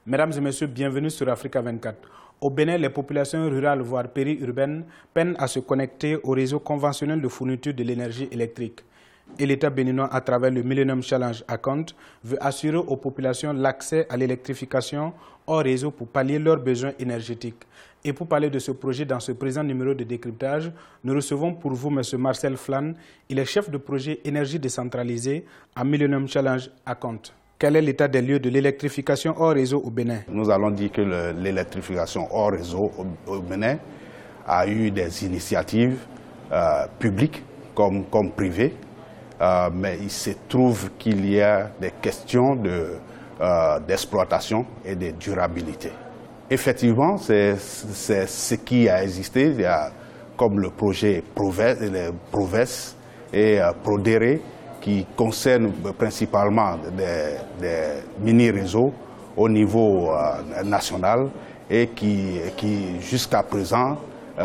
Mesdames et messieurs, bienvenue sur Africa 24. Au Bénin, les populations rurales, voire périurbaines, peinent à se connecter au réseau conventionnel de fourniture de l'énergie électrique. Et l'État béninois, à travers le Millennium Challenge Account, veut assurer aux populations l'accès à l'électrification hors réseau pour pallier leurs besoins énergétiques. Et pour parler de ce projet dans ce présent numéro de décryptage, nous recevons pour vous M. Marcel Flan. Il est chef de projet énergie décentralisée à Millennium Challenge Account. Quel est l'état des lieux de l'électrification hors réseau au Bénin? Nous allons dire que l'électrification hors réseau au Bénin a eu des initiatives publiques comme privées, mais il se trouve qu'il y a des questions d'exploitation et de durabilité. Effectivement, c'est ce qui a existé, il y a, comme le projet Proves et Prodere, qui concerne principalement des mini-réseaux au niveau national et qui jusqu'à présent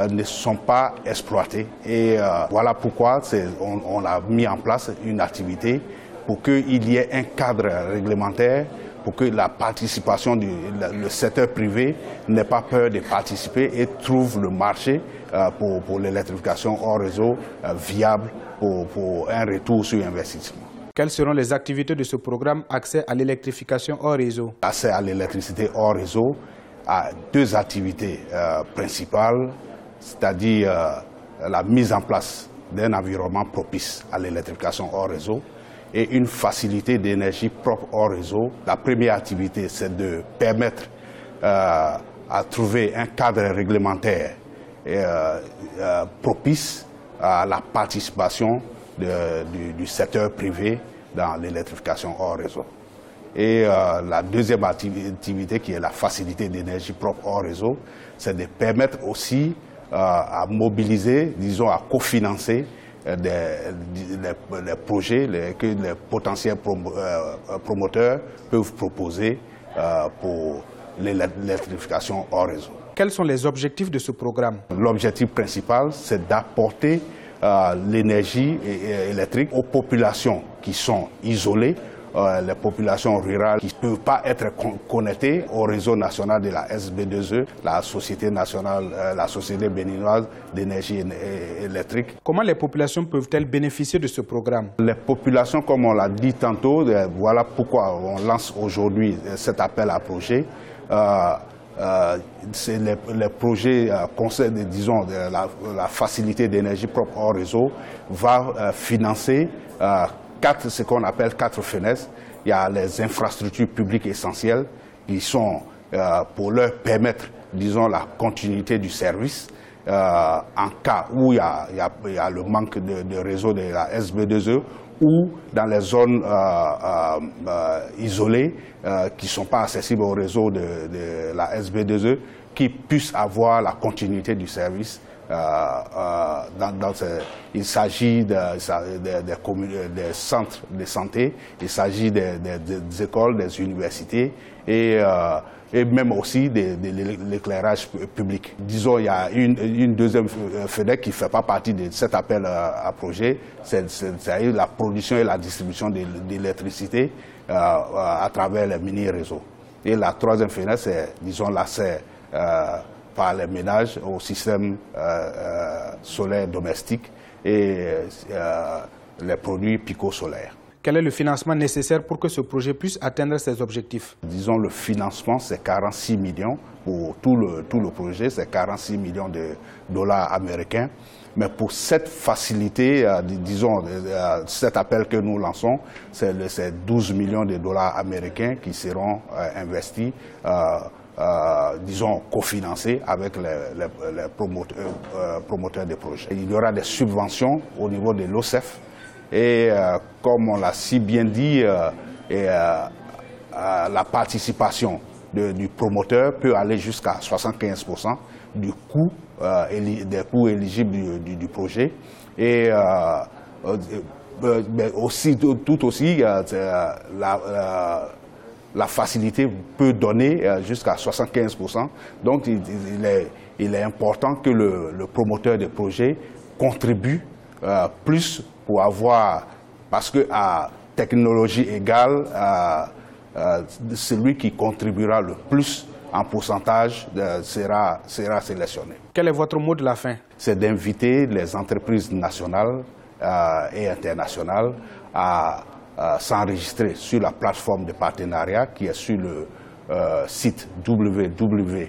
ne sont pas exploités. Et voilà pourquoi on a mis en place une activité pour qu'il y ait un cadre réglementaire, pour que la participation le secteur privé n'ait pas peur de participer et trouve le marché pour l'électrification hors réseau viable pour un retour sur investissement. Quelles seront les activités de ce programme Accès à l'électrification hors réseau? Accès à l'électricité hors réseau a deux activités principales, c'est-à-dire la mise en place d'un environnement propice à l'électrification hors réseau et une facilité d'énergie propre hors réseau. La première activité, c'est de permettre à trouver un cadre réglementaire propice à la participation du secteur privé dans l'électrification hors réseau. Et la deuxième activité, qui est la facilité d'énergie propre hors réseau, c'est de permettre aussi à mobiliser, disons à cofinancer les projets que les potentiels promoteurs peuvent proposer pour l'électrification hors réseau. Quels sont les objectifs de ce programme? L'objectif principal, c'est d'apporter l'énergie électrique aux populations qui sont isolées, les populations rurales qui ne peuvent pas être connectées au réseau national de la SB2E, la Société nationale, la Société béninoise d'énergie électrique. Comment les populations peuvent-elles bénéficier de ce programme? Les populations, comme on l'a dit tantôt, voilà pourquoi on lance aujourd'hui cet appel à projet. Les projets concernent, disons, la facilité d'énergie propre hors réseau va financer ce qu'on appelle 4 fenêtres. Il y a les infrastructures publiques essentielles qui sont pour leur permettre, disons, la continuité du service en cas où il y a le manque de réseau de la SB2E ou dans les zones isolées qui ne sont pas accessibles au réseau de la SB2E, qui puissent avoir la continuité du service. Il s'agit des centres de santé, il s'agit des écoles, des universités et même aussi de l'éclairage public. Disons, il y a une deuxième fenêtre qui ne fait pas partie de cet appel à projet, c'est la production et la distribution d'électricité à travers les mini-réseaux. Et la troisième fenêtre, c'est, disons, l'accès par les ménages au système solaire domestique et les produits pico-solaires. Quel est le financement nécessaire pour que ce projet puisse atteindre ses objectifs? Disons, le financement, c'est 46 millions pour tout le projet, c'est 46 millions de dollars américains. Mais pour cette facilité, disons, cet appel que nous lançons, c'est 12 millions de dollars américains qui seront investis, disons, cofinancés avec les promoteurs des projets. Il y aura des subventions au niveau de l'OCEF et, comme on l'a si bien dit, la participation du promoteur peut aller jusqu'à 75% des coûts éligibles du projet. Et mais aussi, tout aussi, la facilité peut donner jusqu'à 75%. Donc il est important que le promoteur des projets contribue plus pour avoir, parce que à technologie égale, celui qui contribuera le plus en pourcentage sera sélectionné. Quel est votre mot de la fin? C'est d'inviter les entreprises nationales et internationales à s'enregistrer sur la plateforme de partenariat qui est sur le site www.ocef.bj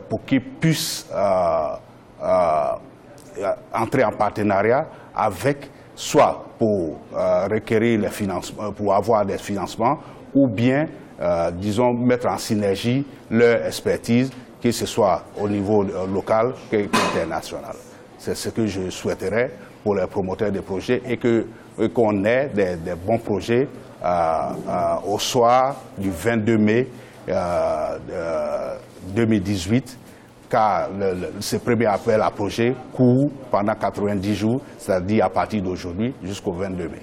pour qu'ils puissent entrer en partenariat avec, soit pour requérir les financements, pour avoir des financements, ou bien, disons, mettre en synergie leur expertise, que ce soit au niveau local qu'international. C'est ce que je souhaiterais pour les promoteurs de projets et qu'on ait des bons projets au soir du 22 mai 2018, car ce premier appel à projet court pendant 90 jours, c'est-à-dire à partir d'aujourd'hui jusqu'au 22 mai.